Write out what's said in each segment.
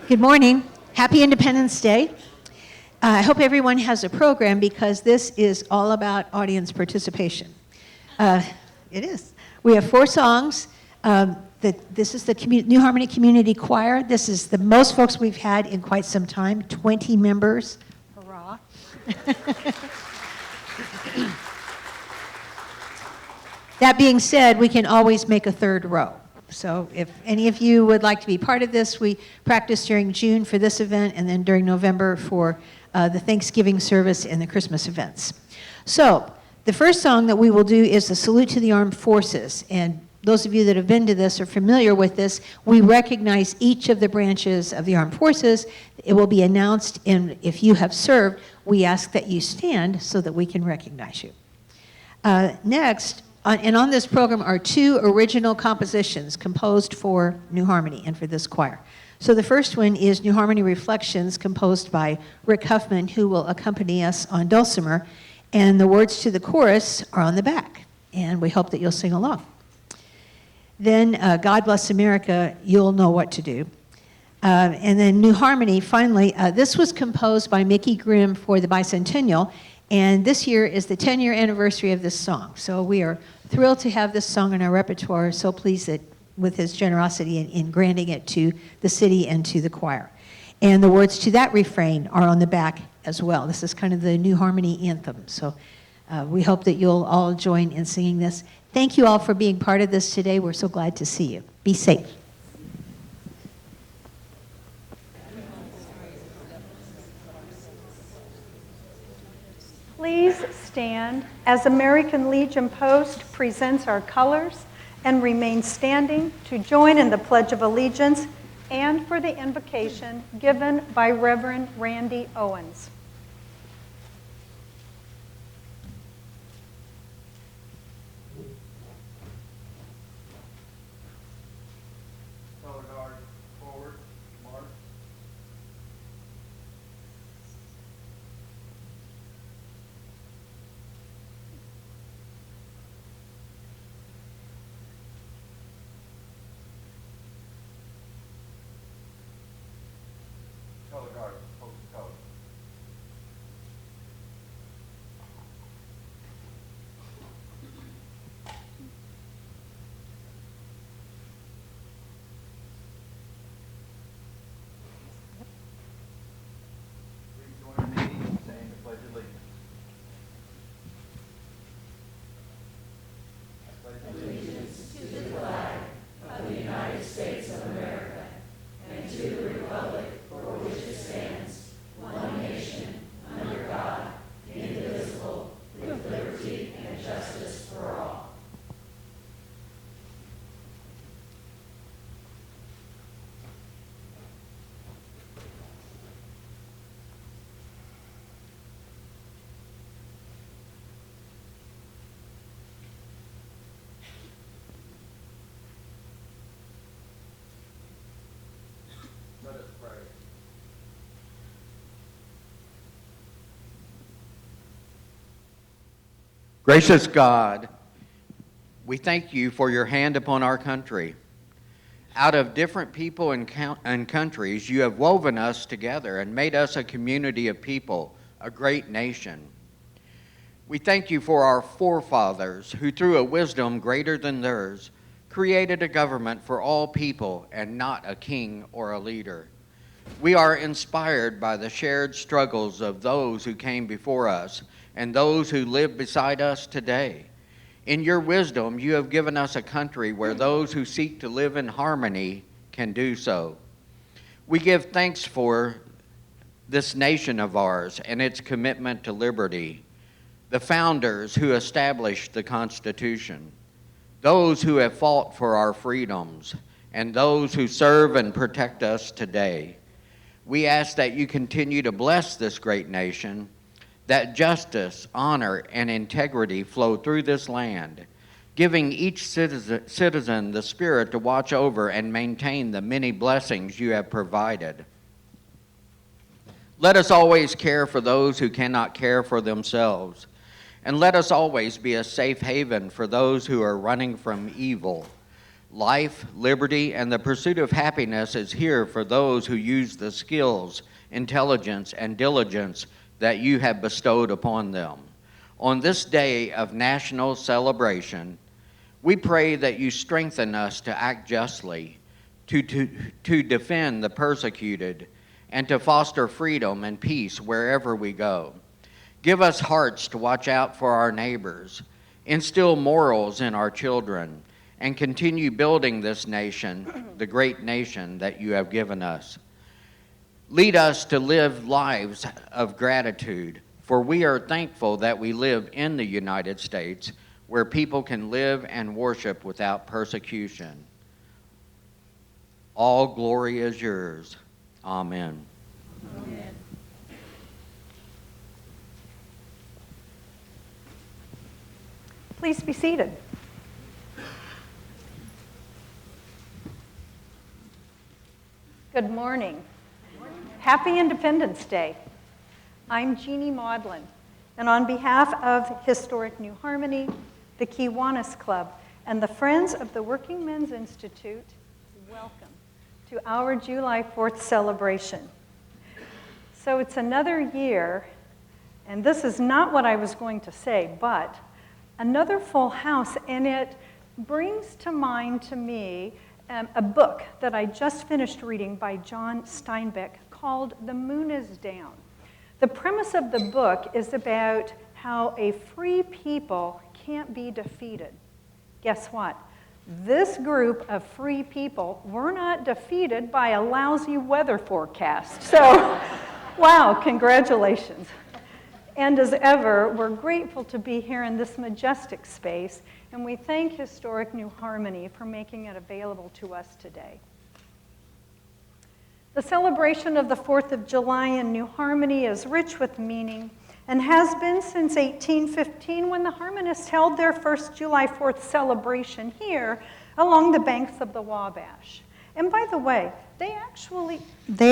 Good morning. Happy Independence Day. I hope everyone has a program because this is all about audience participation. It is. We have 4 songs. This is the New Harmony Community Choir. This is the most folks we've had in quite some time, 20 members. Hurrah. That being said, we can always make a third row. So if any of you would like to be part of this, we practice during June for this event and then during November for the Thanksgiving service and the Christmas events. So the first song that we will do is the Salute to the Armed Forces. And those of you that have been to this are familiar with this. We recognize each of the branches of the armed forces. It will be announced, and if you have served, we ask that you stand so that we can recognize you. Next, and on this program are 2 original compositions composed for New Harmony and for this choir. So the first one is New Harmony Reflections, composed by Rick Huffman, who will accompany us on dulcimer, and the words to the chorus are on the back, and we hope that you'll sing along. Then God Bless America, You'll Know What to Do. And then New Harmony, finally, this was composed by Mickey Grimm for the bicentennial, and this year is the 10-year anniversary of this song. So we are thrilled to have this song in our repertoire, so pleased that with his generosity in granting it to the city and to the choir. And the words to that refrain are on the back as well. This is kind of the New Harmony anthem. So we hope that you'll all join in singing this. Thank you all for being part of this today. We're so glad to see you. Be safe. Please stand as American Legion Post presents our colors and remain standing to join in the Pledge of Allegiance and for the invocation given by Reverend Randy Owens. Color guard, forward, march. Color guard, post color. Please join me in saying the Pledge of Allegiance. I pledge allegiance Let us pray. Gracious God, we thank you for your hand upon our country. Out of different people and countries, you have woven us together and made us a community of people, a great nation. We thank you for our forefathers who, through a wisdom greater than theirs, created a government for all people and not a king or a leader. We are inspired by the shared struggles of those who came before us and those who live beside us today. In your wisdom, you have given us a country where those who seek to live in harmony can do so. We give thanks for this nation of ours and its commitment to liberty, the founders who established the Constitution, those who have fought for our freedoms, and those who serve and protect us today. We ask that you continue to bless this great nation, that justice, honor, and integrity flow through this land, giving each citizen the spirit to watch over and maintain the many blessings you have provided. Let us always care for those who cannot care for themselves, and let us always be a safe haven for those who are running from evil. Life, liberty, and the pursuit of happiness is here for those who use the skills, intelligence, and diligence that you have bestowed upon them. On this day of national celebration, we pray that you strengthen us to act justly, to defend the persecuted, and to foster freedom and peace wherever we go. Give us hearts to watch out for our neighbors, instill morals in our children, and continue building this nation, the great nation that you have given us. Lead us to live lives of gratitude, for we are thankful that we live in the United States, where people can live and worship without persecution. All glory is yours. Amen. Amen. Please be seated. Good morning. Happy Independence Day. I'm Jeannie Maudlin, and on behalf of Historic New Harmony, the Kiwanis Club, and the Friends of the Working Men's Institute, welcome to our July 4th celebration. So it's another year, and this is not what I was going to say, but another full house, and it brings to mind to me a book that I just finished reading by John Steinbeck called The Moon is Down. The premise of the book is about how a free people can't be defeated. Guess what? This group of free people were not defeated by a lousy weather forecast. So, wow, congratulations. And as ever, we're grateful to be here in this majestic space, and we thank Historic New Harmony for making it available to us today. The celebration of the 4th of July in New Harmony is rich with meaning and has been since 1815, when the Harmonists held their first July 4th celebration here along the banks of the Wabash. And by the way, they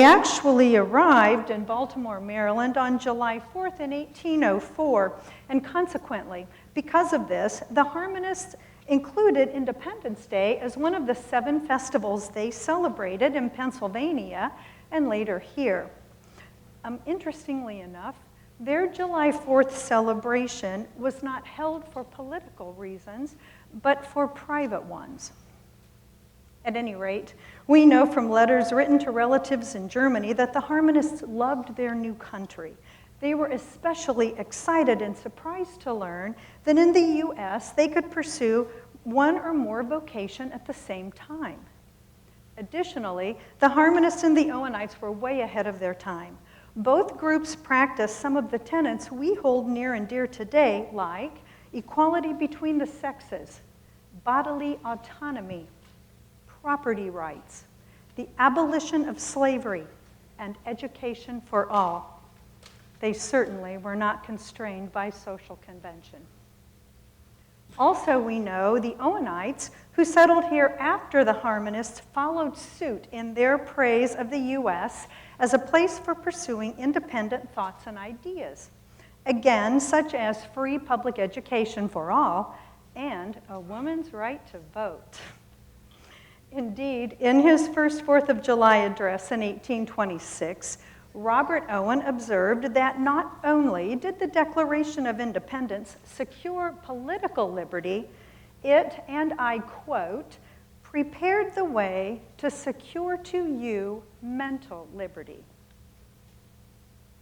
actually arrived in Baltimore, Maryland on July 4th in 1804, and consequently, because of this, the Harmonists included Independence Day as one of the 7 festivals they celebrated in Pennsylvania and later here. Interestingly enough, their July 4th celebration was not held for political reasons, but for private ones. At any rate, we know from letters written to relatives in Germany that the Harmonists loved their new country. They were especially excited and surprised to learn that in the U.S. they could pursue one or more vocation at the same time. Additionally, the Harmonists and the Owenites were way ahead of their time. Both groups practiced some of the tenets we hold near and dear today, like equality between the sexes, bodily autonomy, property rights, the abolition of slavery, and education for all. They certainly were not constrained by social convention. Also, we know the Owenites, who settled here after the Harmonists, followed suit in their praise of the U.S. as a place for pursuing independent thoughts and ideas. Again, such as free public education for all and a woman's right to vote. Indeed, in his first 4th of July address in 1826, Robert Owen observed that not only did the Declaration of Independence secure political liberty, it, and I quote, prepared the way to secure to you mental liberty.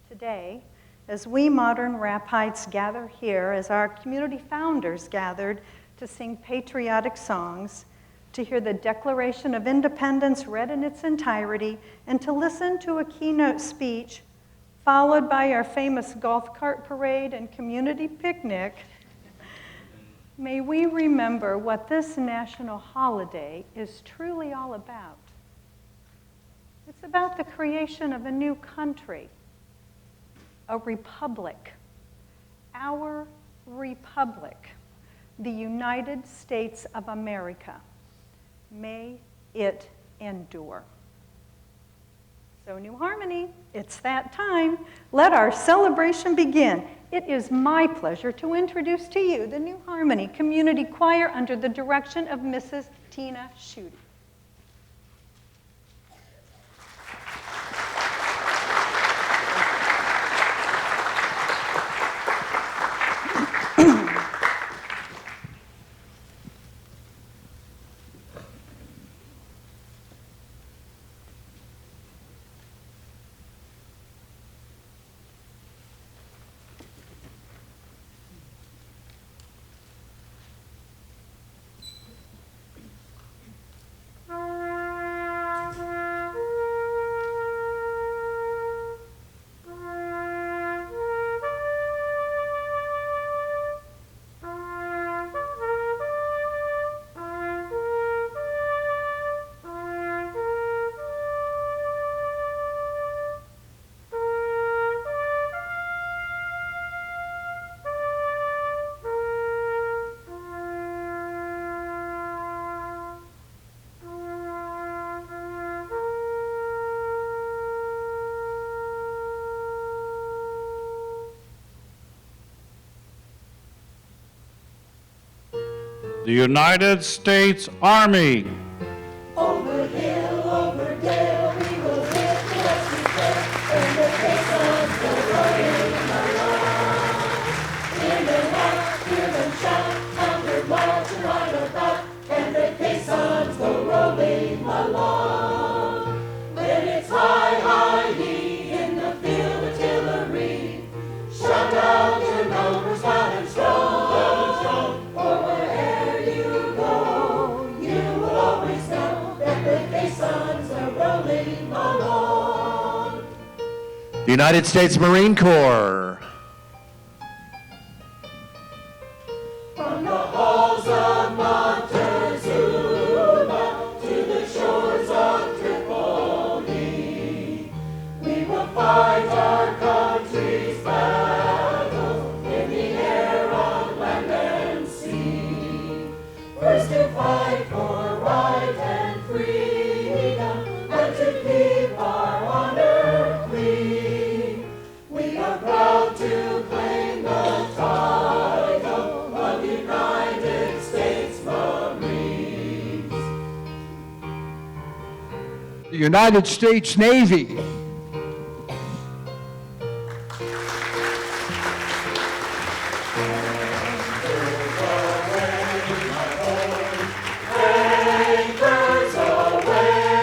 Today, as we modern Rappites gather here, as our community founders gathered to sing patriotic songs, to hear the Declaration of Independence read in its entirety, and to listen to a keynote speech, followed by our famous golf cart parade and community picnic, may we remember what this national holiday is truly all about. It's about the creation of a new country, a republic, our republic, the United States of America. May it endure. So, New Harmony, it's that time. Let our celebration begin. It is my pleasure to introduce to you the New Harmony Community Choir under the direction of Mrs. Tina Schutte. The United States Army. Over hill, over dale, we will hit the western trail, and the caissons go rolling along. Hear them laugh, hear them shout, 100 miles to ride about, and the caissons go rolling along. When it's high, high-yee in the field artillery, shout out your numbers loud and strong, for wherever you go, you will always know that the caissons are rolling along. The United States Marine Corps. From the halls of Montezuma to the shores of Tripoli, we will fight our country's battles in the air, on land and sea. First to fight for right and freedom, and to keep our honor clean. We are proud to claim the title of United States Marines. The United States Navy. Anchors aweigh,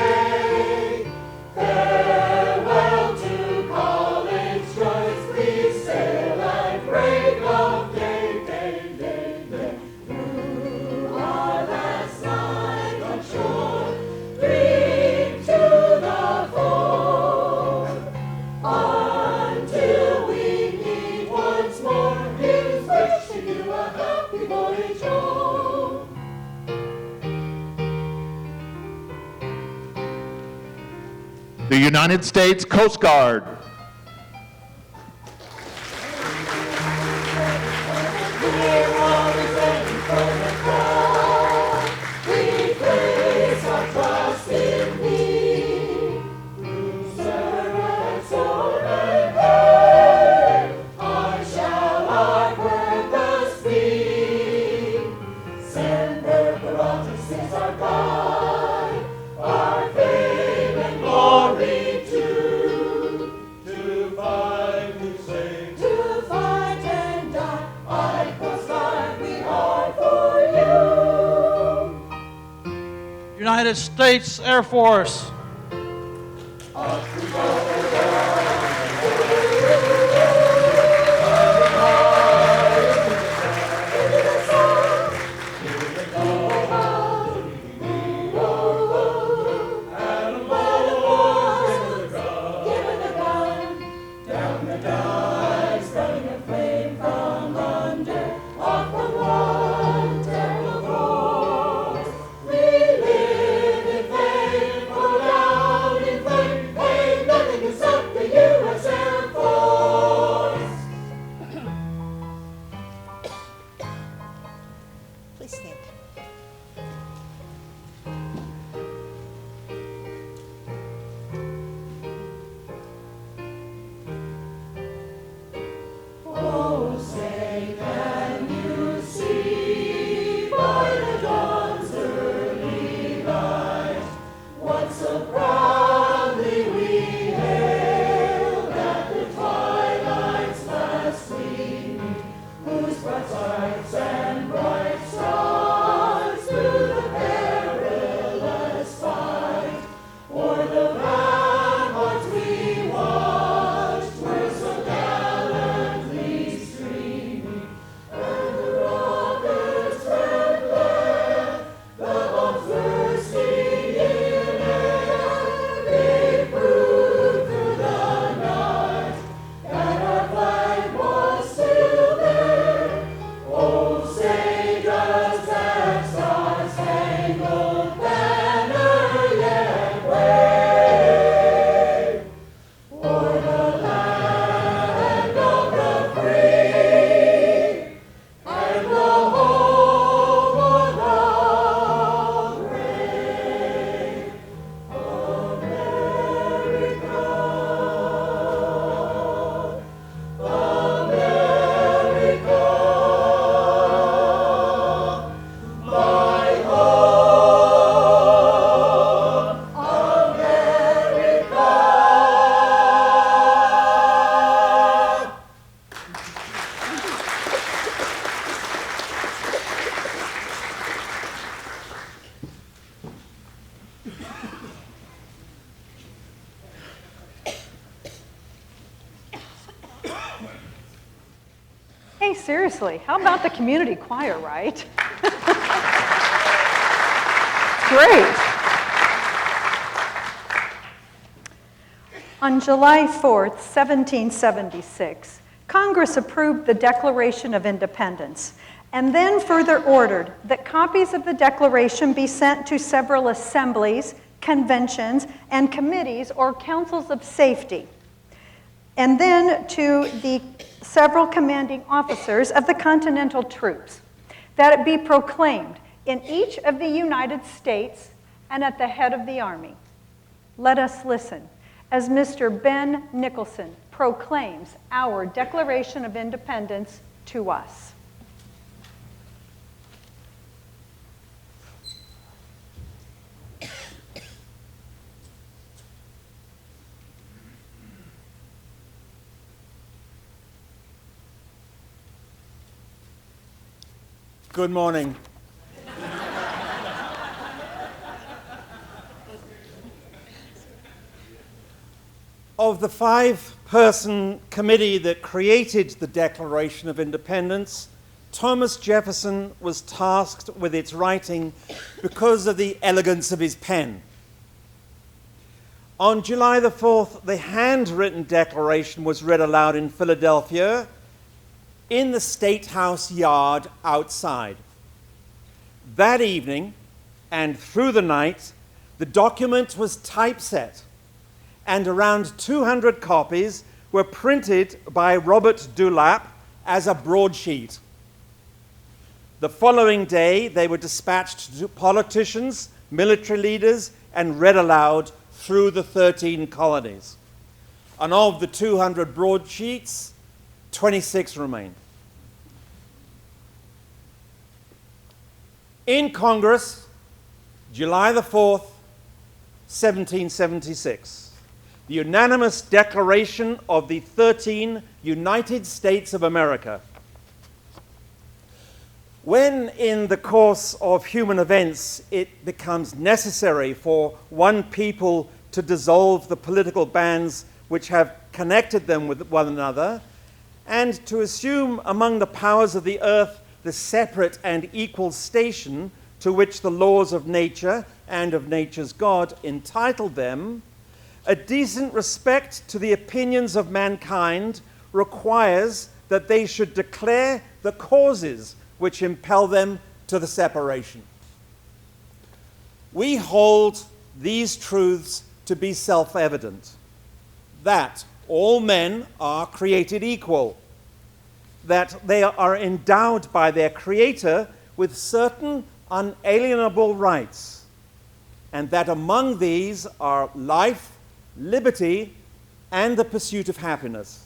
farewell to college joys, we sail and break of day, day, day, day. Through our last night on shore, dream to the fore, until we meet once more. Here's wishing you a happy voyage home. The United States Coast Guard. We're always ready for the call. We place our trust in Thee. Through surf, sword, and hail, on shall our purpose be. Semper Paratus is our guide, our fame and glory too. To fight, to save, to fight and die, I Coast Guard, we are for you. United States Air Force. Given a gun, down the dike, starting a flame from under, off from one terrible course. We live in faith for Hey, seriously, how about the community choir, right? Great. On July 4th, 1776, Congress approved the Declaration of Independence and then further ordered that copies of the Declaration be sent to several assemblies, conventions, and committees or councils of safety, and then to the several commanding officers of the Continental troops, that it be proclaimed in each of the United States and at the head of the Army. Let us listen as Mr. Ben Nicholson proclaims our Declaration of Independence to us. Good morning. Of the 5-person committee that created the Declaration of Independence, Thomas Jefferson was tasked with its writing because of the elegance of his pen. On July the 4th, the handwritten declaration was read aloud in Philadelphia in the State House yard outside. That evening, and through the night, the document was typeset, and around 200 copies were printed by Robert Dewlap as a broadsheet. The following day, they were dispatched to politicians, military leaders, and read aloud through the 13 colonies. And of the 200 broadsheets, 26 remain. In Congress, July the 4th, 1776, the unanimous declaration of the 13 United States of America. When in the course of human events it becomes necessary for one people to dissolve the political bands which have connected them with one another, and to assume among the powers of the earth the separate and equal station to which the laws of nature and of nature's God entitled them, a decent respect to the opinions of mankind requires that they should declare the causes which impel them to the separation. We hold these truths to be self-evident, that all men are created equal, that they are endowed by their Creator with certain unalienable rights, and that among these are life, liberty, and the pursuit of happiness.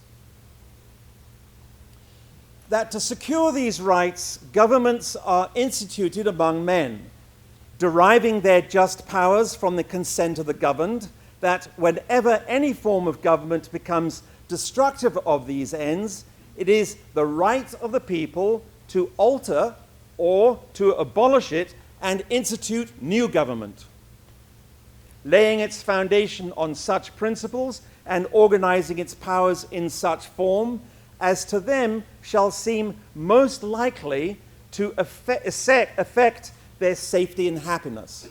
That to secure these rights, governments are instituted among men, deriving their just powers from the consent of the governed, that whenever any form of government becomes destructive of these ends, it is the right of the people to alter or to abolish it and institute new government, laying its foundation on such principles and organizing its powers in such form as to them shall seem most likely to affect their safety and happiness.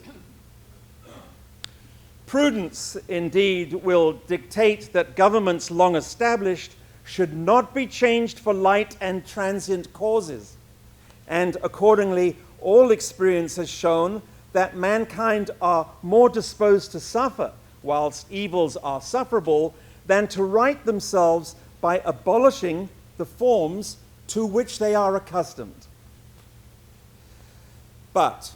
Prudence, indeed, will dictate that governments long established should not be changed for light and transient causes, and accordingly all experience has shown that mankind are more disposed to suffer whilst evils are sufferable than to right themselves by abolishing the forms to which they are accustomed. But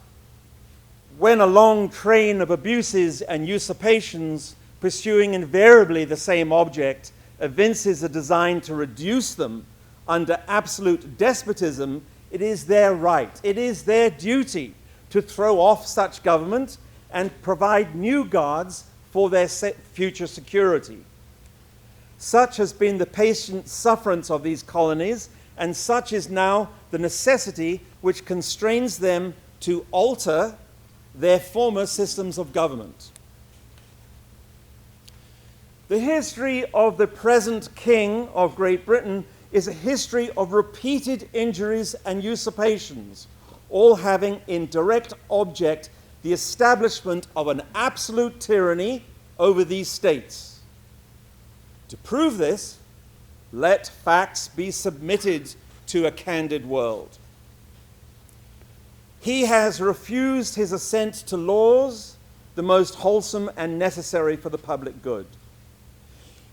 when a long train of abuses and usurpations pursuing invariably the same object evinces a design to reduce them under absolute despotism, it is their right, it is their duty to throw off such government and provide new guards for their future security. Such has been the patient sufferance of these colonies, and such is now the necessity which constrains them to alter their former systems of government. The history of the present King of Great Britain is a history of repeated injuries and usurpations, all having in direct object the establishment of an absolute tyranny over these states. To prove this, let facts be submitted to a candid world. He has refused his assent to laws, the most wholesome and necessary for the public good.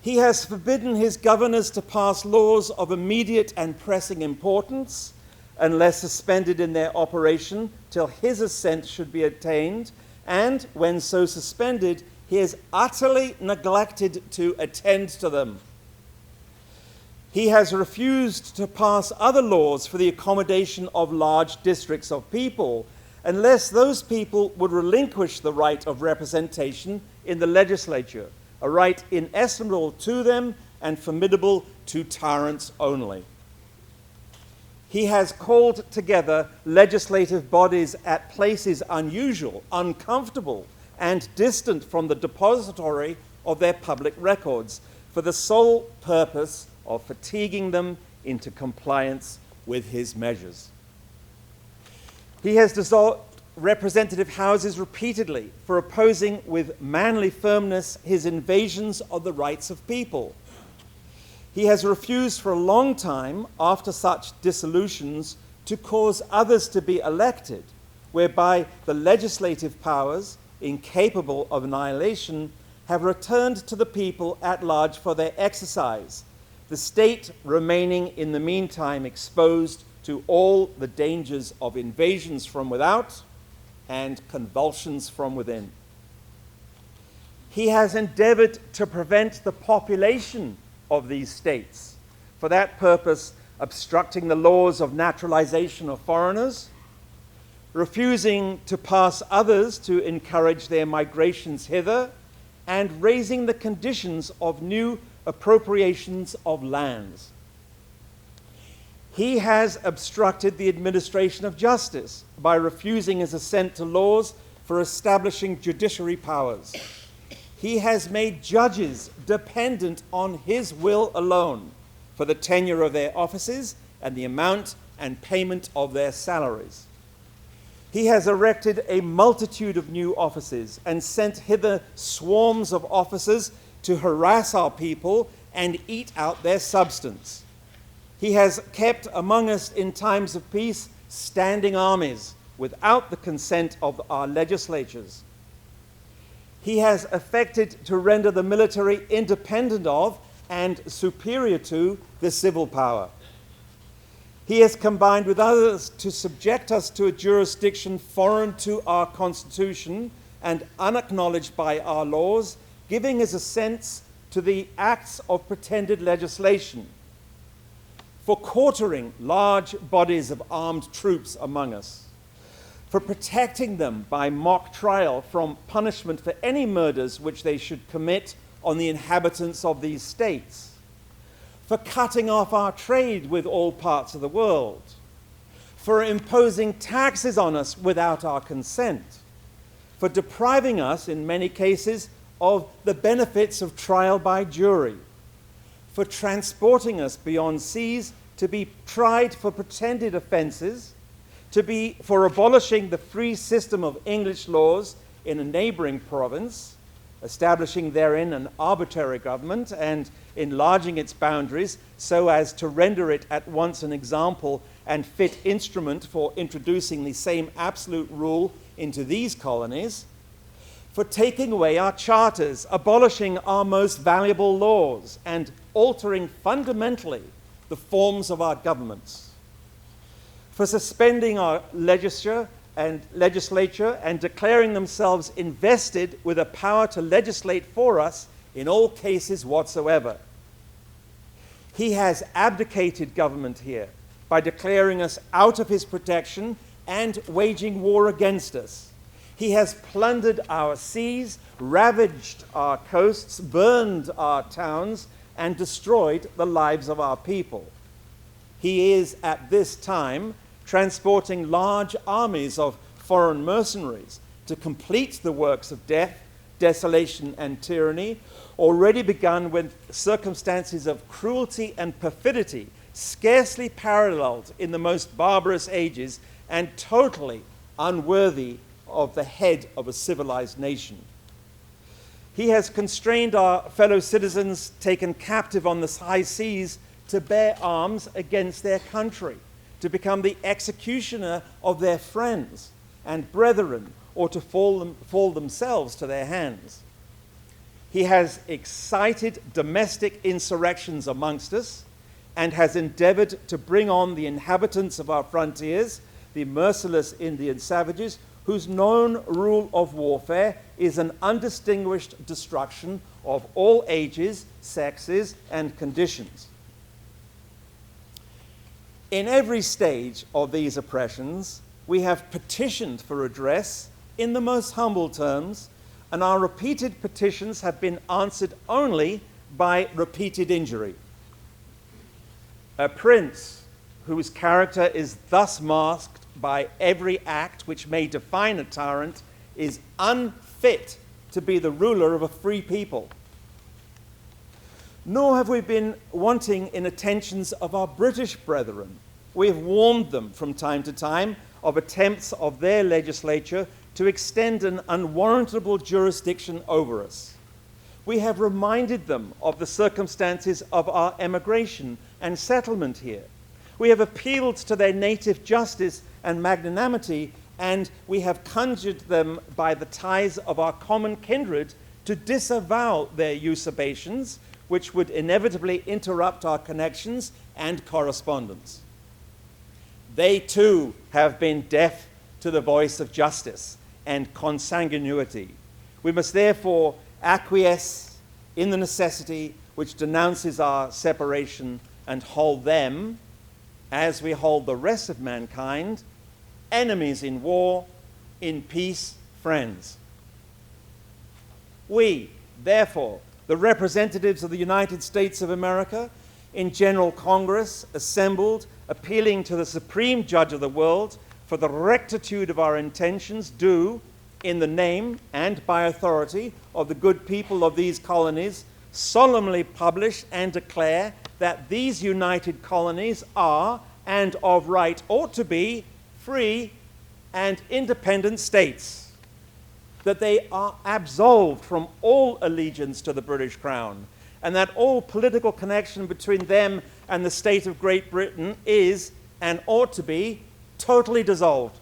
He has forbidden his governors to pass laws of immediate and pressing importance, unless suspended in their operation till his assent should be obtained, and when so suspended, he has utterly neglected to attend to them. He has refused to pass other laws for the accommodation of large districts of people, unless those people would relinquish the right of representation in the legislature, a right inestimable to them and formidable to tyrants only. He has called together legislative bodies at places unusual, uncomfortable, and distant from the depository of their public records, for the sole purpose of fatiguing them into compliance with his measures. He has dissolved representative houses repeatedly for opposing with manly firmness his invasions of the rights of people. He has refused for a long time, after such dissolutions, to cause others to be elected, whereby the legislative powers, incapable of annihilation, have returned to the people at large for their exercise, the state remaining in the meantime exposed to all the dangers of invasions from without and convulsions from within. He has endeavored to prevent the population of these states, for that purpose obstructing the laws of naturalization of foreigners, refusing to pass others to encourage their migrations hither, and raising the conditions of new appropriations of lands. He has obstructed the administration of justice by refusing his assent to laws for establishing judiciary powers. He has made judges dependent on his will alone for the tenure of their offices and the amount and payment of their salaries. He has erected a multitude of new offices and sent hither swarms of officers to harass our people and eat out their substance. He has kept among us in times of peace standing armies without the consent of our legislatures. He has affected to render the military independent of and superior to the civil power. He has combined with others to subject us to a jurisdiction foreign to our Constitution and unacknowledged by our laws, giving his assent to the acts of pretended legislation, for quartering large bodies of armed troops among us, for protecting them by mock trial from punishment for any murders which they should commit on the inhabitants of these states, for cutting off our trade with all parts of the world, for imposing taxes on us without our consent, for depriving us, in many cases, of the benefits of trial by jury, for transporting us beyond seas to be tried for pretended offenses, for abolishing the free system of English laws in a neighboring province, establishing therein an arbitrary government and enlarging its boundaries so as to render it at once an example and fit instrument for introducing the same absolute rule into these colonies, for taking away our charters, abolishing our most valuable laws, and altering fundamentally the forms of our governments, for suspending our legislature and declaring themselves invested with a power to legislate for us in all cases whatsoever. He has abdicated government here by declaring us out of his protection and waging war against us. He has plundered our seas, ravaged our coasts, burned our towns, and destroyed the lives of our people. He is at this time transporting large armies of foreign mercenaries to complete the works of death, desolation, and tyranny, already begun with circumstances of cruelty and perfidy scarcely paralleled in the most barbarous ages and totally unworthy of the head of a civilized nation. He has constrained our fellow citizens taken captive on the high seas to bear arms against their country, to become the executioner of their friends and brethren, or to fall themselves to their hands. He has excited domestic insurrections amongst us and has endeavored to bring on the inhabitants of our frontiers, the merciless Indian savages, whose known rule of warfare is an undistinguished destruction of all ages, sexes, and conditions. In every stage of these oppressions, we have petitioned for redress in the most humble terms, and our repeated petitions have been answered only by repeated injury. A prince whose character is thus masked by every act which may define a tyrant is unfit to be the ruler of a free people. Nor have we been wanting in attentions of our British brethren. We have warned them from time to time of attempts of their legislature to extend an unwarrantable jurisdiction over us. We have reminded them of the circumstances of our emigration and settlement here. We have appealed to their native justice and magnanimity, and we have conjured them by the ties of our common kindred to disavow their usurpations, which would inevitably interrupt our connections and correspondence. They too have been deaf to the voice of justice and consanguinity. We must therefore acquiesce in the necessity which denounces our separation and hold them, as we hold the rest of mankind, enemies in war, in peace, friends. We, therefore, the representatives of the United States of America, in General Congress, assembled, appealing to the Supreme Judge of the world for the rectitude of our intentions, do, in the name and by authority of the good people of these colonies, solemnly publish and declare that these united colonies are, and of right ought to be, free and independent states, that they are absolved from all allegiance to the British Crown, and that all political connection between them and the state of Great Britain is, and ought to be, totally dissolved,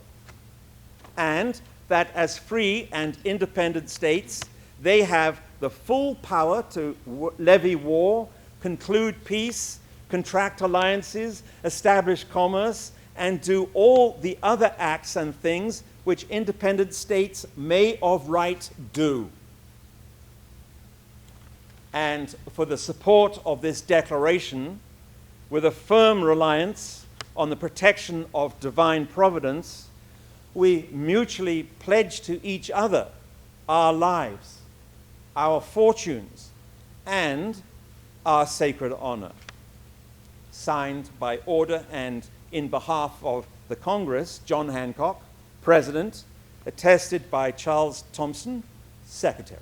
and that as free and independent states, they have the full power to levy war, conclude peace, contract alliances, establish commerce, and do all the other acts and things which independent states may of right do. And for the support of this declaration, with a firm reliance on the protection of divine providence, we mutually pledge to each other our lives, our fortunes, and our sacred honor. Signed by order and in behalf of the Congress, John Hancock, President, attested by Charles Thompson, Secretary.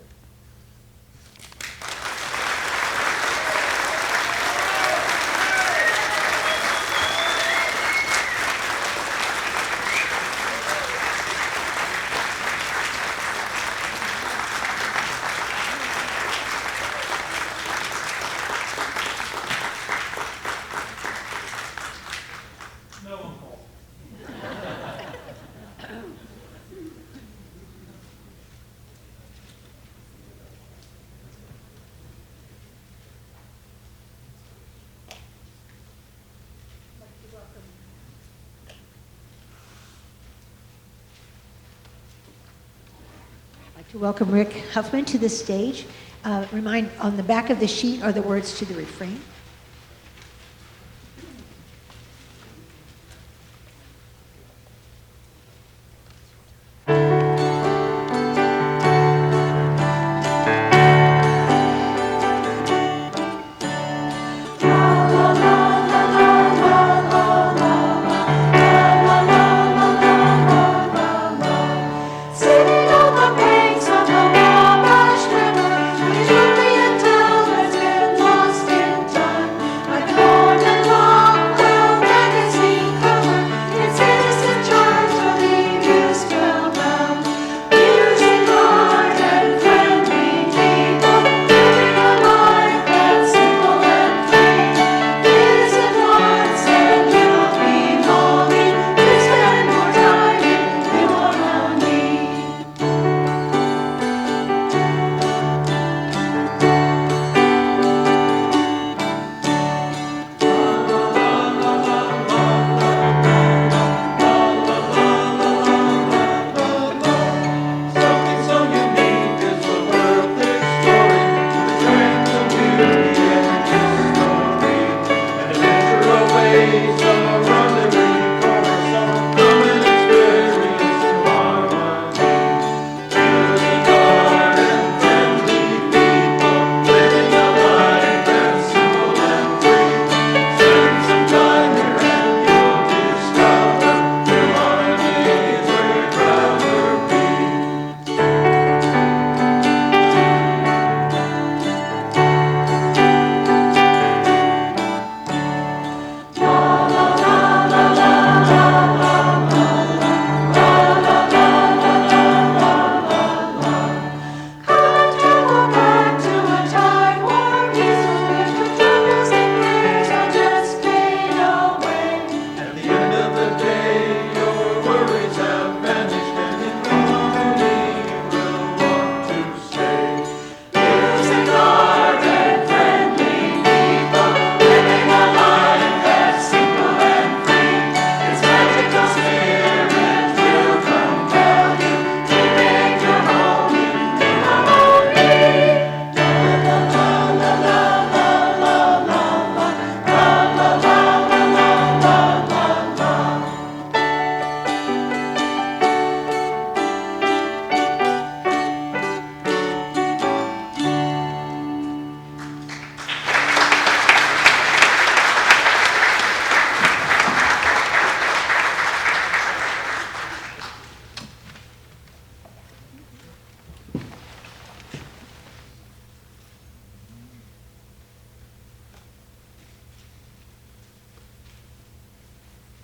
I'd like to welcome Rick Huffman to the stage. Remind, on the back of the sheet are the words to the refrain. Sitting on the banks of the Wabash River, we took the intelligence get lost in time. Like the northern long cloud that has been covered, its innocent charms of the abuse spellbound. Music hard and friendly people, living a life that's simple and free. Visit once and you'll be longing to spend more time in your harmony. Something so unique is the world exploring, the dreams of beauty and history. An adventure awaits around every corner, so come and experience harmony. Music, art, and friendly people, living a life that's simple and free. Spend some time here and you'll discover new harmonies we'd rather be. Travel back to a time more peaceful, where the troubles and cares will just fade away. At the end of the day, your worries have vanished, and in harmony will want to stay. Music, art, and friendly people, living a life that's simple and free. Its magical spirit will compel you to make your home in harmony. La la la la la la la la la la la la la.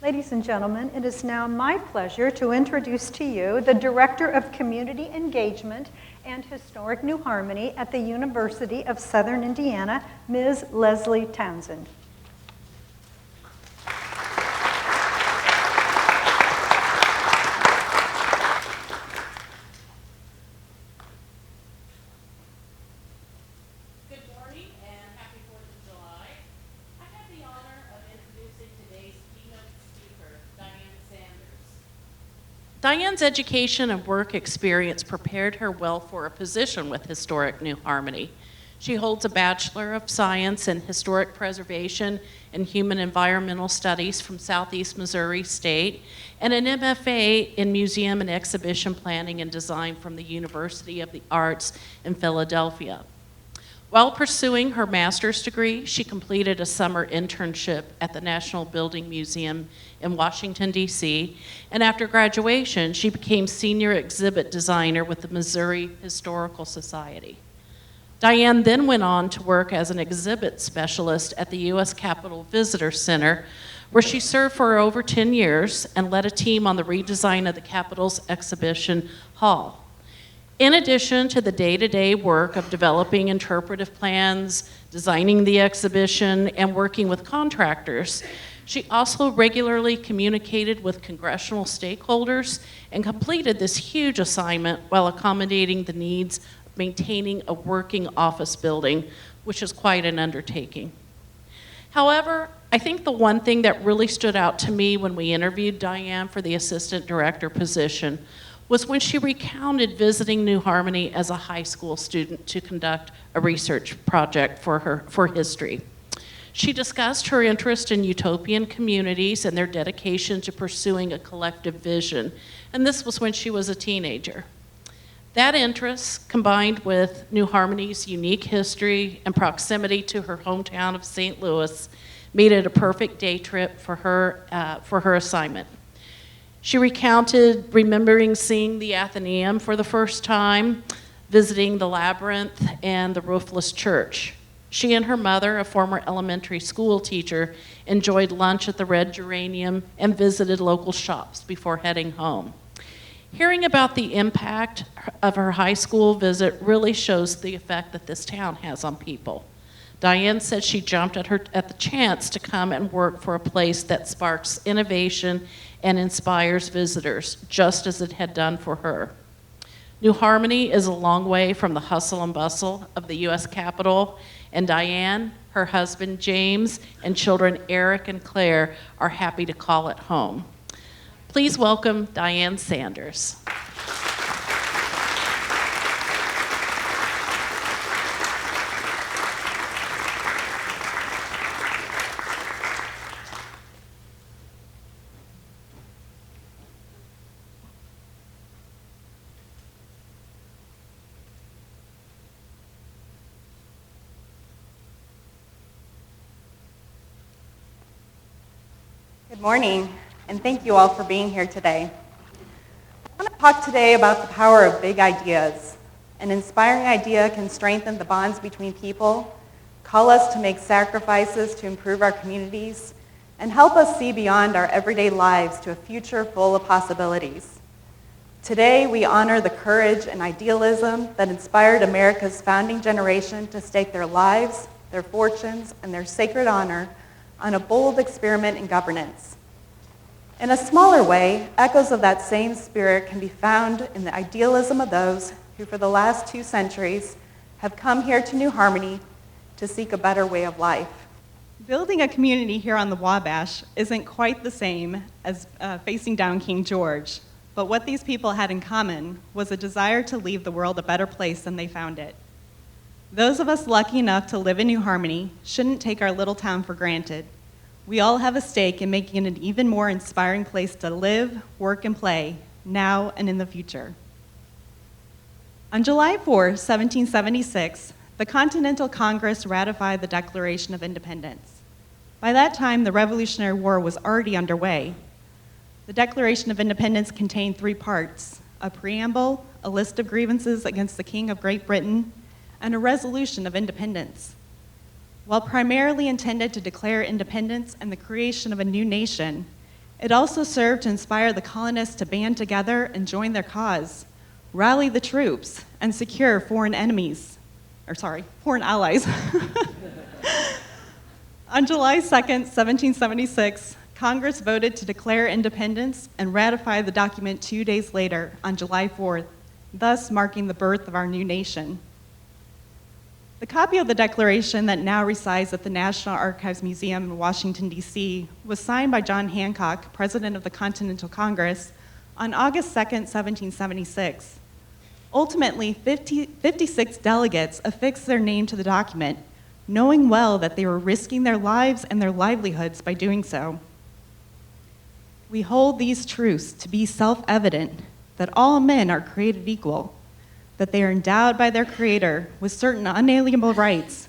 Ladies and gentlemen, it is now my pleasure to introduce to you the Director of Community Engagement and Historic New Harmony at the University of Southern Indiana, Ms. Leslie Townsend. Good morning and happy 4th of July. I have the honor of introducing today's keynote speaker, Diane Sanders. Diane's education and work experience prepared her well for a position with Historic New Harmony. She holds a Bachelor of Science in Historic Preservation and Human Environmental Studies from Southeast Missouri State and an MFA in Museum and Exhibition Planning and Design from the University of the Arts in Philadelphia. While pursuing her master's degree, she completed a summer internship at the National Building Museum in Washington, D.C., and after graduation, she became senior exhibit designer with the Missouri Historical Society. Diane then went on to work as an exhibit specialist at the U.S. Capitol Visitor Center, where she served for over 10 years and led a team on the redesign of the Capitol's exhibition hall. In addition to the day-to-day work of developing interpretive plans, designing the exhibition, and working with contractors, she also regularly communicated with congressional stakeholders and completed this huge assignment while accommodating the needs of maintaining a working office building, which is quite an undertaking. However, I think the one thing that really stood out to me when we interviewed Diane for the assistant director position was when she recounted visiting New Harmony as a high school student to conduct a research project for history. She discussed her interest in utopian communities and their dedication to pursuing a collective vision, and this was when she was a teenager. That interest, combined with New Harmony's unique history and proximity to her hometown of St. Louis, made it a perfect day trip for her assignment. She recounted remembering seeing the Athenaeum for the first time, visiting the Labyrinth and the Roofless Church. She and her mother, a former elementary school teacher, enjoyed lunch at the Red Geranium and visited local shops before heading home. Hearing about the impact of her high school visit really shows the effect that this town has on people. Diane said she jumped at the chance to come and work for a place that sparks innovation and inspires visitors, just as it had done for her. New Harmony is a long way from the hustle and bustle of the U.S. Capitol, and Diane, her husband James, and children Eric and Claire are happy to call it home. Please welcome Diane Sanders. Good morning, and thank you all for being here today. I want to talk today about the power of big ideas. An inspiring idea can strengthen the bonds between people, call us to make sacrifices to improve our communities, and help us see beyond our everyday lives to a future full of possibilities. Today, we honor the courage and idealism that inspired America's founding generation to stake their lives, their fortunes, and their sacred honor on a bold experiment in governance. In a smaller way, echoes of that same spirit can be found in the idealism of those who for the last 2 centuries have come here to New Harmony to seek a better way of life. Building a community here on the Wabash isn't quite the same as facing down King George, but what these people had in common was a desire to leave the world a better place than they found it. Those of us lucky enough to live in New Harmony shouldn't take our little town for granted. We all have a stake in making it an even more inspiring place to live, work, and play, now and in the future. On July 4, 1776, the Continental Congress ratified the Declaration of Independence. By that time, the Revolutionary War was already underway. The Declaration of Independence contained 3 parts: a preamble, a list of grievances against the King of Great Britain, and a resolution of independence. While primarily intended to declare independence and the creation of a new nation, it also served to inspire the colonists to band together and join their cause, rally the troops, and secure foreign allies. On July 2, 1776, Congress voted to declare independence and ratify the document 2 days later, on July 4th, thus marking the birth of our new nation. The copy of the Declaration that now resides at the National Archives Museum in Washington, D.C., was signed by John Hancock, President of the Continental Congress, on August 2, 1776. Ultimately, 56 delegates affixed their name to the document, knowing well that they were risking their lives and their livelihoods by doing so. We hold these truths to be self-evident, that all men are created equal, that they are endowed by their Creator with certain unalienable rights,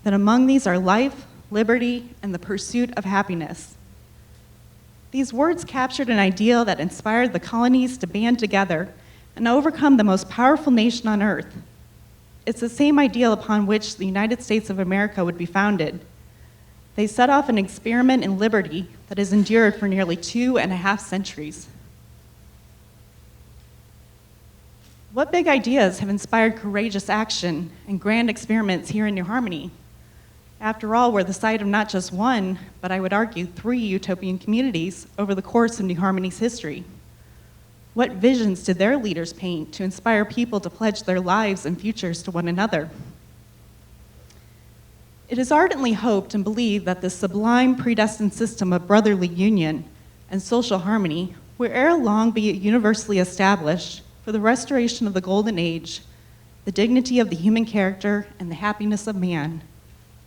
that among these are life, liberty, and the pursuit of happiness. These words captured an ideal that inspired the colonies to band together and overcome the most powerful nation on earth. It's the same ideal upon which the United States of America would be founded. They set off an experiment in liberty that has endured for nearly 2.5 centuries. What big ideas have inspired courageous action and grand experiments here in New Harmony? After all, we're the site of not just one, but I would argue 3 utopian communities over the course of New Harmony's history. What visions did their leaders paint to inspire people to pledge their lives and futures to one another? It is ardently hoped and believed that this sublime predestined system of brotherly union and social harmony will ere long be universally established for the restoration of the golden age, the dignity of the human character, and the happiness of man.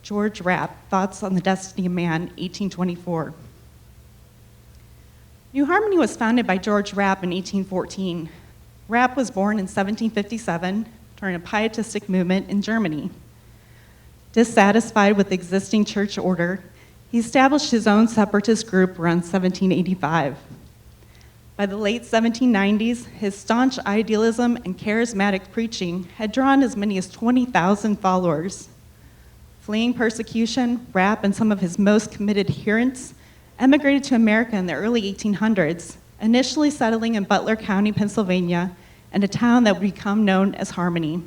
George Rapp, Thoughts on the Destiny of Man, 1824. New Harmony was founded by George Rapp in 1814. Rapp was born in 1757 during a pietistic movement in Germany. Dissatisfied with the existing church order, he established his own separatist group around 1785. By the late 1790s, his staunch idealism and charismatic preaching had drawn as many as 20,000 followers. Fleeing persecution, Rapp and some of his most committed adherents emigrated to America in the early 1800s, initially settling in Butler County, Pennsylvania, and a town that would become known as Harmony.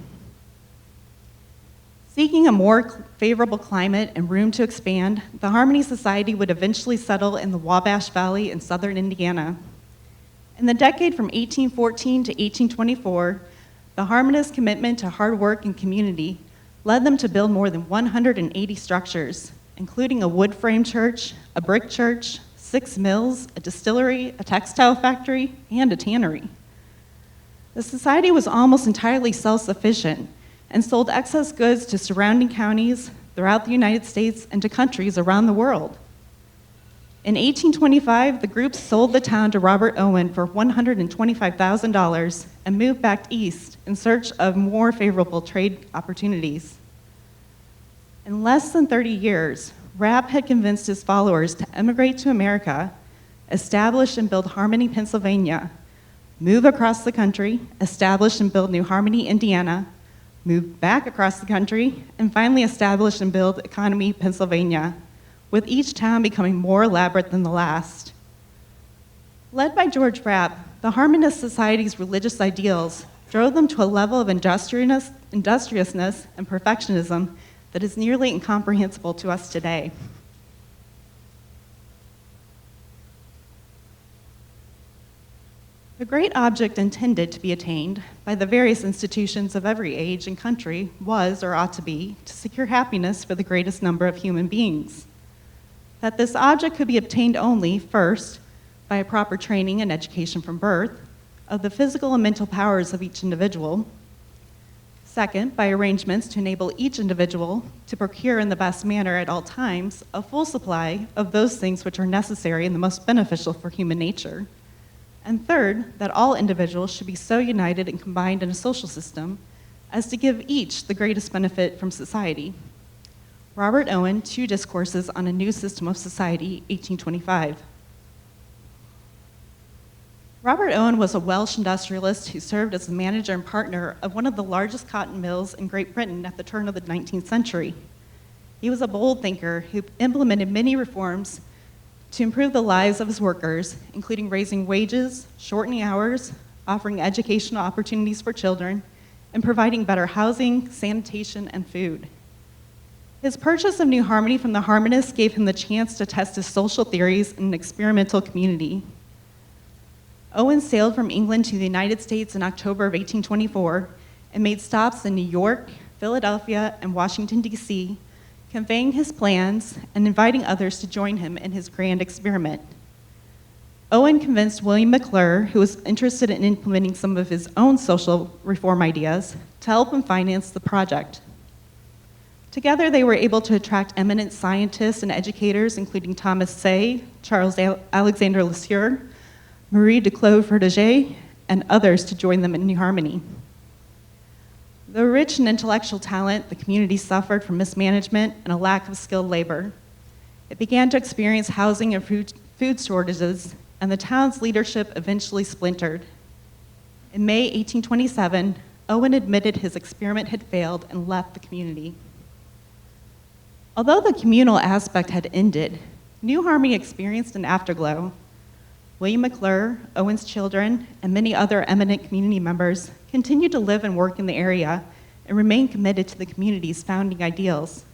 Seeking a more favorable climate and room to expand, the Harmony Society would eventually settle in the Wabash Valley in southern Indiana. In the decade from 1814 to 1824, the Harmonists' commitment to hard work and community led them to build more than 180 structures, including a wood frame church, a brick church, 6 mills, a distillery, a textile factory, and a tannery. The society was almost entirely self-sufficient and sold excess goods to surrounding counties throughout the United States and to countries around the world. In 1825, the group sold the town to Robert Owen for $125,000 and moved back east in search of more favorable trade opportunities. In less than 30 years, Rapp had convinced his followers to emigrate to America, establish and build Harmony, Pennsylvania, move across the country, establish and build New Harmony, Indiana, move back across the country, and finally establish and build Economy, Pennsylvania, with each town becoming more elaborate than the last. Led by George Rapp, the Harmonist Society's religious ideals drove them to a level of industriousness and perfectionism that is nearly incomprehensible to us today. The great object intended to be attained by the various institutions of every age and country was, or ought to be, to secure happiness for the greatest number of human beings. That this object could be obtained only, first, by a proper training and education from birth of the physical and mental powers of each individual. Second, by arrangements to enable each individual to procure in the best manner at all times a full supply of those things which are necessary and the most beneficial for human nature. And third, that all individuals should be so united and combined in a social system as to give each the greatest benefit from society. Robert Owen, 2 Discourses on a New System of Society, 1825. Robert Owen was a Welsh industrialist who served as the manager and partner of one of the largest cotton mills in Great Britain at the turn of the 19th century. He was a bold thinker who implemented many reforms to improve the lives of his workers, including raising wages, shortening hours, offering educational opportunities for children, and providing better housing, sanitation, and food. His purchase of New Harmony from the Harmonists gave him the chance to test his social theories in an experimental community. Owen sailed from England to the United States in October of 1824 and made stops in New York, Philadelphia, and Washington, D.C., conveying his plans and inviting others to join him in his grand experiment. Owen convinced William McClure, who was interested in implementing some of his own social reform ideas, to help him finance the project. Together, they were able to attract eminent scientists and educators, including Thomas Say, Charles Alexander Lesueur, Marie de Clos Verdaget, and others to join them in New Harmony. Though rich in intellectual talent, the community suffered from mismanagement and a lack of skilled labor. It began to experience housing and food shortages, and the town's leadership eventually splintered. In May 1827, Owen admitted his experiment had failed and left the community. Although the communal aspect had ended, New Harmony experienced an afterglow. William McClure, Owen's children, and many other eminent community members continued to live and work in the area and remain committed to the community's founding ideals.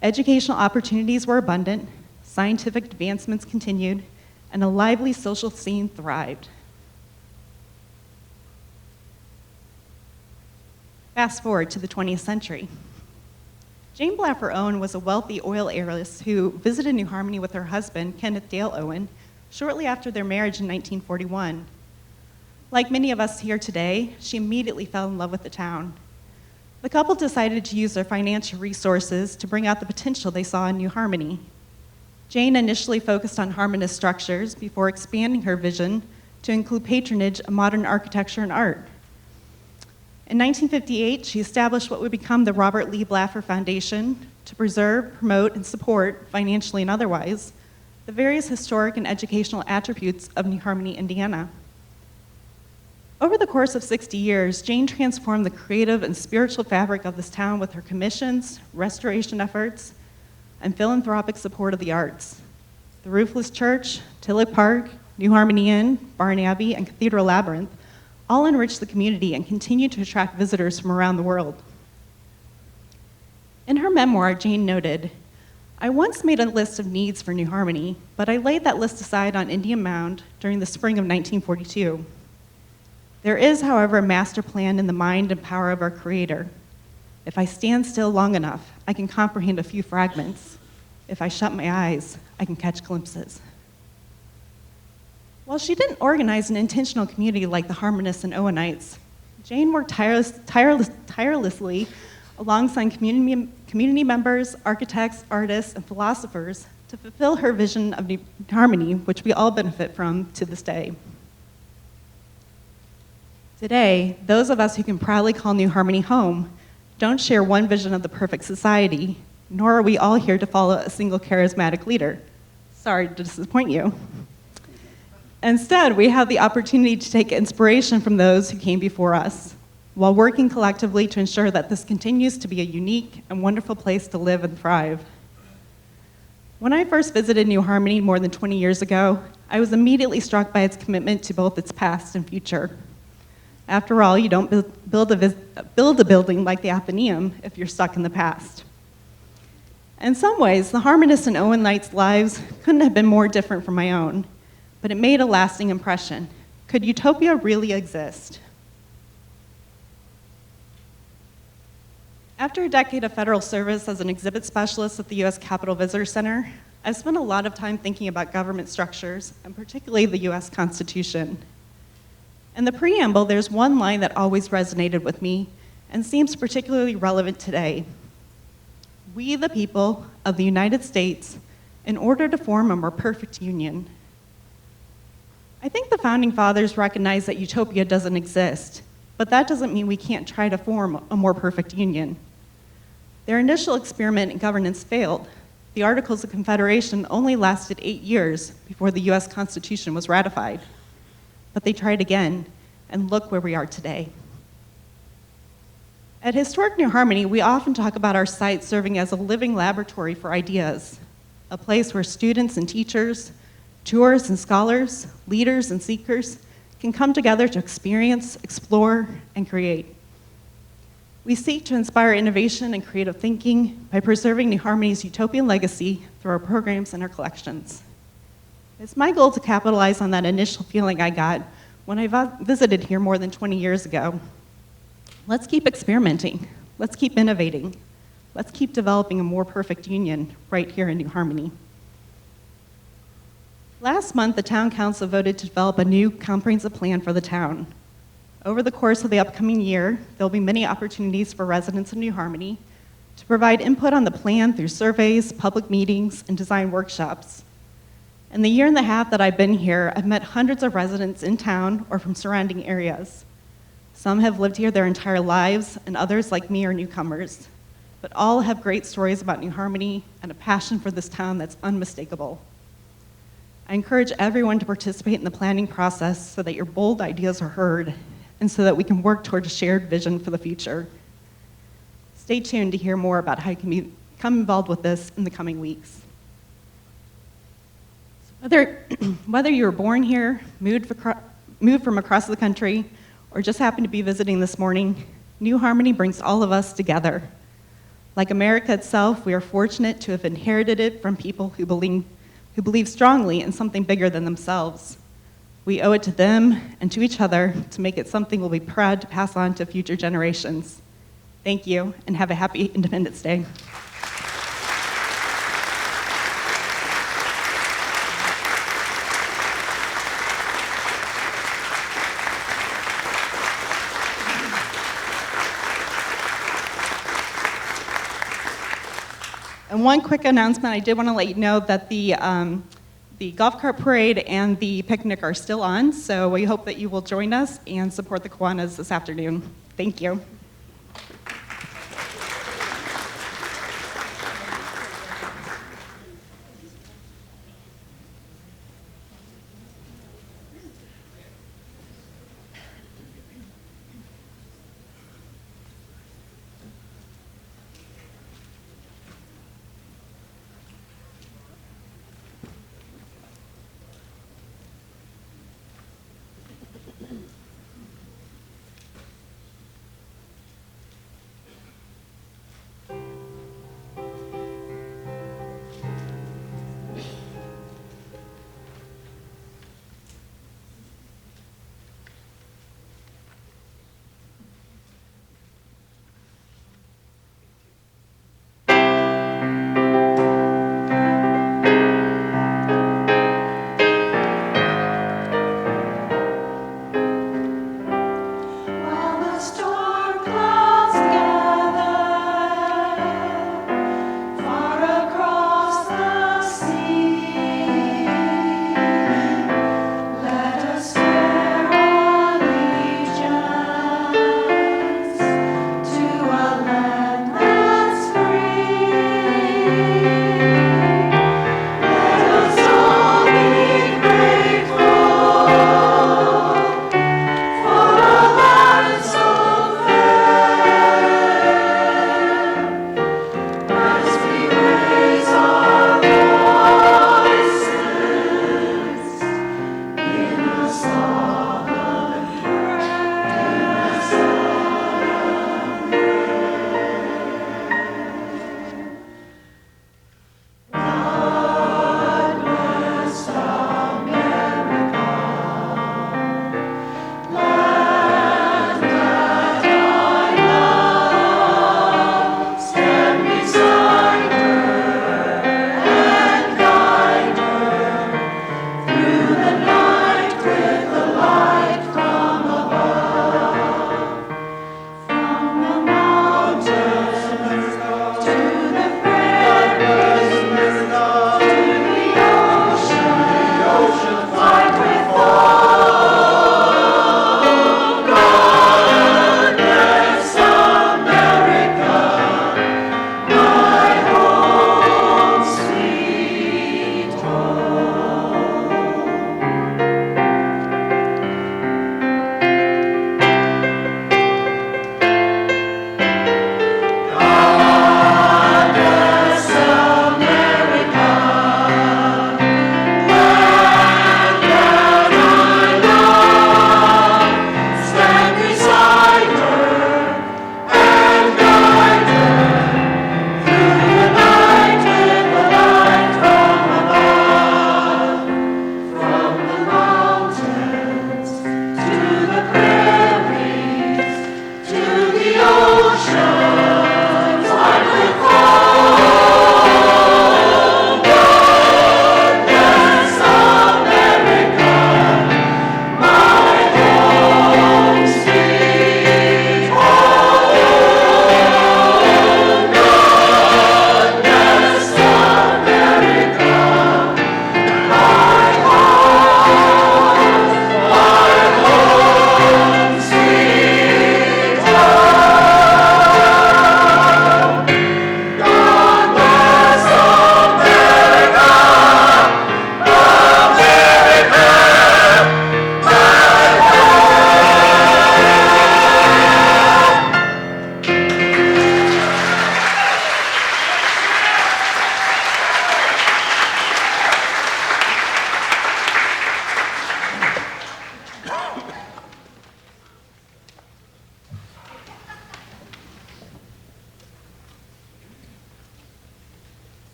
Educational opportunities were abundant, scientific advancements continued, and a lively social scene thrived. Fast forward to the 20th century. Jane Blaffer Owen was a wealthy oil heiress who visited New Harmony with her husband, Kenneth Dale Owen, shortly after their marriage in 1941. Like many of us here today, she immediately fell in love with the town. The couple decided to use their financial resources to bring out the potential they saw in New Harmony. Jane initially focused on Harmonist structures before expanding her vision to include patronage of modern architecture and art. In 1958, she established what would become the Robert Lee Blaffer Foundation to preserve, promote, and support, financially and otherwise, the various historic and educational attributes of New Harmony, Indiana. Over the course of 60 years, Jane transformed the creative and spiritual fabric of this town with her commissions, restoration efforts, and philanthropic support of the arts. The Roofless Church, Tillich Park, New Harmony Inn, Barn Abbey, and Cathedral Labyrinth all enrich the community and continue to attract visitors from around the world. In her memoir, Jane noted, "I once made a list of needs for New Harmony, but I laid that list aside on Indian Mound during the spring of 1942. There is, however, a master plan in the mind and power of our Creator. If I stand still long enough, I can comprehend a few fragments. If I shut my eyes, I can catch glimpses." While she didn't organize an intentional community like the Harmonists and Owenites, Jane worked tirelessly alongside community members, architects, artists, and philosophers to fulfill her vision of New Harmony, which we all benefit from to this day. Today, those of us who can proudly call New Harmony home don't share one vision of the perfect society, nor are we all here to follow a single charismatic leader. Sorry to disappoint you. Instead, we have the opportunity to take inspiration from those who came before us, while working collectively to ensure that this continues to be a unique and wonderful place to live and thrive. When I first visited New Harmony more than 20 years ago, I was immediately struck by its commitment to both its past and future. After all, you don't build a building like the Athenaeum if you're stuck in the past. In some ways, the Harmonists and Owenites' lives couldn't have been more different from my own, but it made a lasting impression. Could utopia really exist? After a decade of federal service as an exhibit specialist at the U.S. Capitol Visitor Center, I've spent a lot of time thinking about government structures, and particularly the U.S. Constitution. In the preamble, there's one line that always resonated with me and seems particularly relevant today. "We, the people of the United States, in order to form a more perfect union." I think the Founding Fathers recognized that utopia doesn't exist, but that doesn't mean we can't try to form a more perfect union. Their initial experiment in governance failed. The Articles of Confederation only lasted 8 years before the US Constitution was ratified. But they tried again, and look where we are today. At Historic New Harmony, we often talk about our site serving as a living laboratory for ideas, a place where students and teachers, tourists and scholars, leaders and seekers can come together to experience, explore, and create. We seek to inspire innovation and creative thinking by preserving New Harmony's utopian legacy through our programs and our collections. It's my goal to capitalize on that initial feeling I got when I visited here more than 20 years ago. Let's keep experimenting. Let's keep innovating. Let's keep developing a more perfect union right here in New Harmony. Last month, the Town Council voted to develop a new comprehensive plan for the town. Over the course of the upcoming year, there'll be many opportunities for residents of New Harmony to provide input on the plan through surveys, public meetings, and design workshops. In the year and a half that I've been here, I've met hundreds of residents in town or from surrounding areas. Some have lived here their entire lives, and others, like me, are newcomers. But all have great stories about New Harmony and a passion for this town that's unmistakable. I encourage everyone to participate in the planning process so that your bold ideas are heard and so that we can work toward a shared vision for the future. Stay tuned to hear more about how you can become involved with this in the coming weeks. Whether you were born here, moved from across the country, or just happened to be visiting this morning, New Harmony brings all of us together. Like America itself, we are fortunate to have inherited it from people who believe strongly in something bigger than themselves. We owe it to them and to each other to make it something we'll be proud to pass on to future generations. Thank you, and have a happy Independence Day. And one quick announcement, I did want to let you know that the golf cart parade and the picnic are still on, so we hope that you will join us and support the Kiwanis this afternoon. Thank you.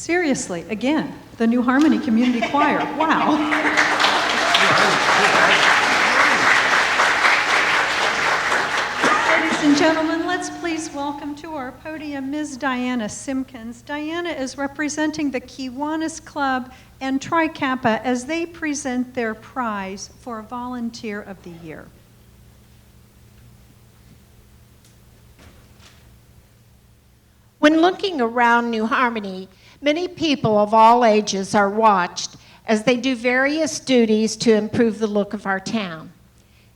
Seriously, again, the New Harmony Community Choir. Wow. Ladies and gentlemen, let's please welcome to our podium Ms. Diana Simpkins. Diana is representing the Kiwanis Club and Tri Kappa as they present their prize for Volunteer of the Year. When looking around New Harmony, many people of all ages are watched as they do various duties to improve the look of our town,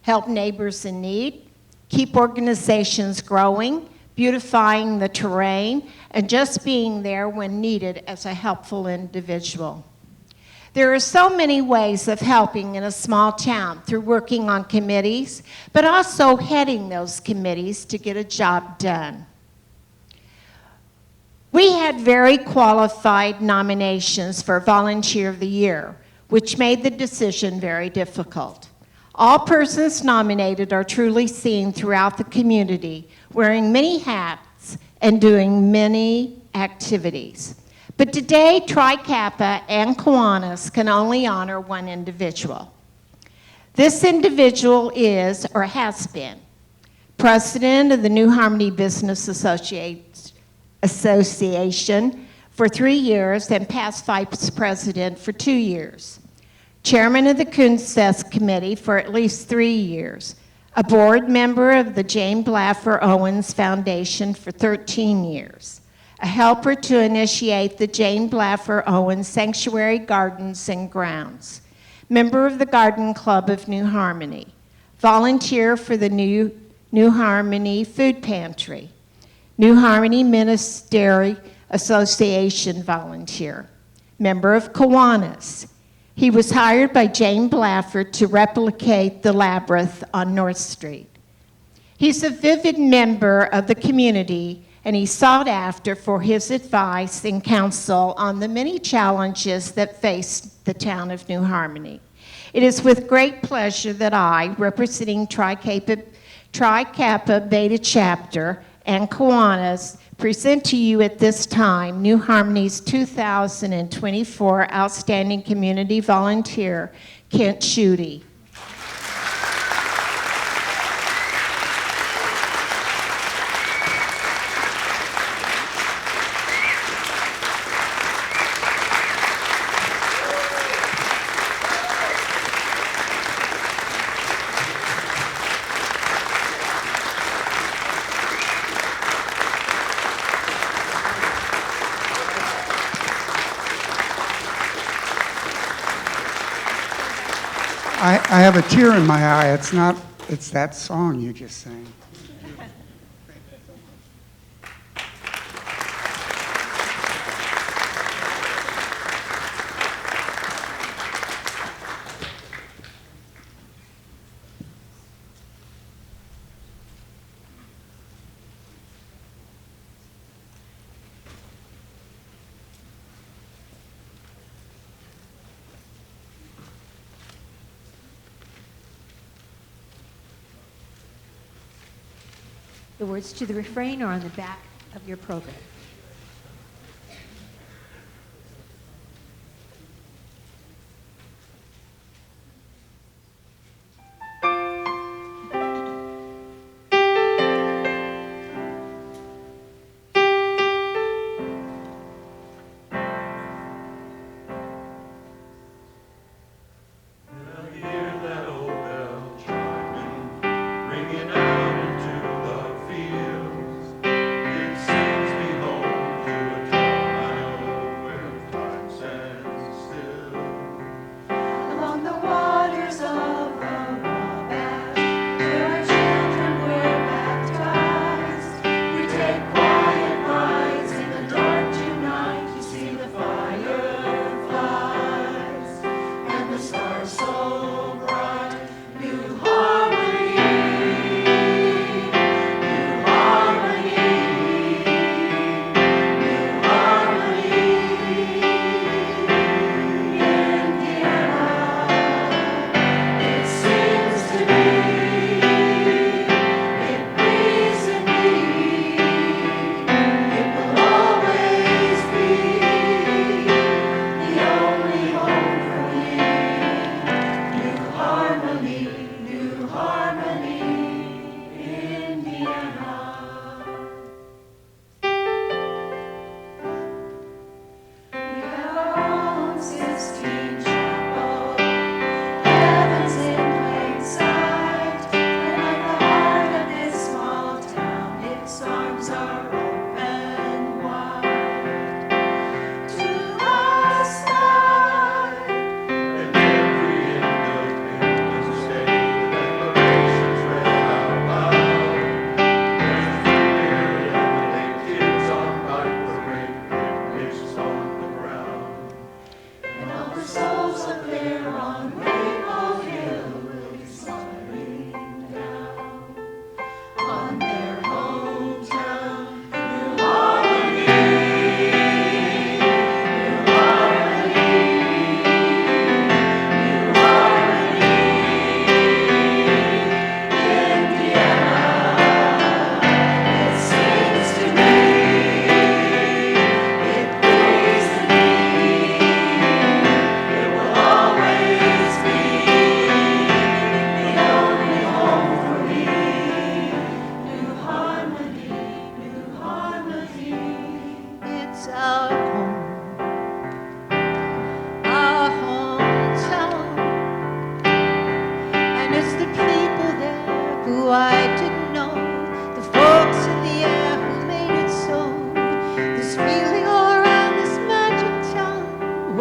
help neighbors in need, keep organizations growing, beautifying the terrain, and just being there when needed as a helpful individual. There are so many ways of helping in a small town through working on committees, but also heading those committees to get a job done. We had very qualified nominations for Volunteer of the Year, which made the decision very difficult. All persons nominated are truly seen throughout the community, wearing many hats and doing many activities. But today, Tri Kappa and Kiwanis can only honor one individual. This individual is, or has been, president of the New Harmony Business Association for 3 years and past vice president for 2 years. Chairman of the Kunstfest Committee for at least 3 years. A board member of the Jane Blaffer Owens Foundation for 13 years. A helper to initiate the Jane Blaffer Owens Sanctuary Gardens and Grounds. Member of the Garden Club of New Harmony. Volunteer for the New Harmony Food Pantry. New Harmony Ministry Association volunteer. Member of Kiwanis. He was hired by Jane Blaffer to replicate the labyrinth on North Street. He's a vivid member of the community, and he's sought after for his advice and counsel on the many challenges that face the town of New Harmony. It is with great pleasure that I, representing Tri Kappa Beta Chapter and Kiwanis, present to you at this time New Harmony's 2024 Outstanding Community Volunteer, Kent Schutte. I have a tear in my eye. It's that song you just sang. The words to the refrain are on the back of your program. Ringing out into the fields, it sings me home.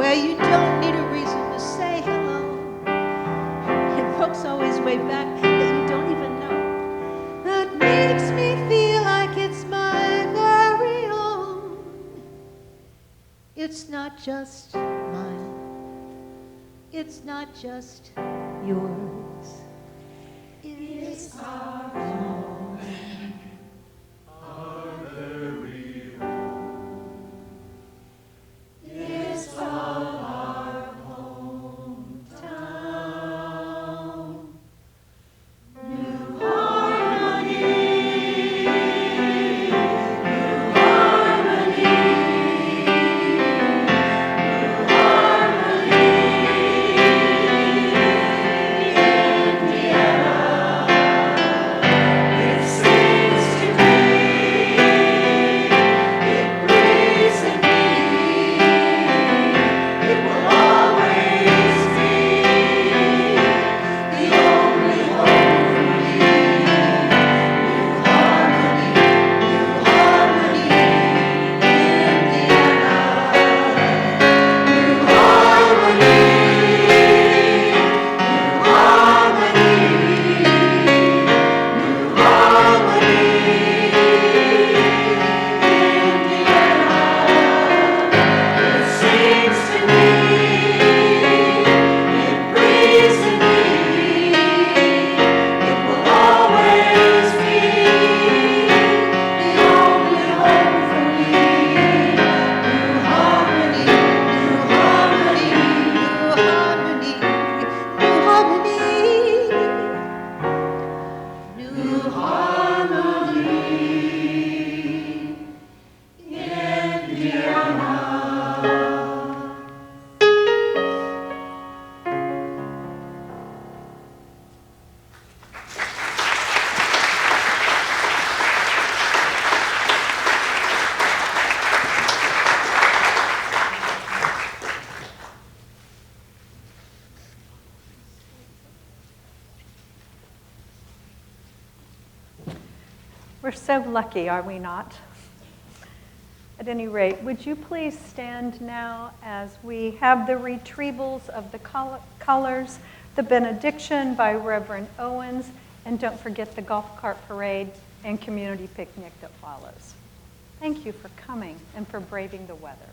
where you don't need a reason to say hello. And folks always wave back that you don't even know. That makes me feel like it's my very own. It's not just mine. It's not just yours. It's our own. Our very own. It's from our hometown. New harmony. New harmony. New harmony. Indiana. It sings to me. It breathes in me. It will always be the only home for me. New harmony, Indiana. New harmony, new harmony, new harmony, Indiana. It sings to me. It breathes in me. It will always be the only home for me. New harmony, new harmony, new harmony, new harmony, new harmony, Indiana. We're so lucky, are we not? At any rate, would you please stand now as we have the retrievals of the colors, the benediction by Reverend Owens, and don't forget the golf cart parade and community picnic that follows. Thank you for coming and for braving the weather.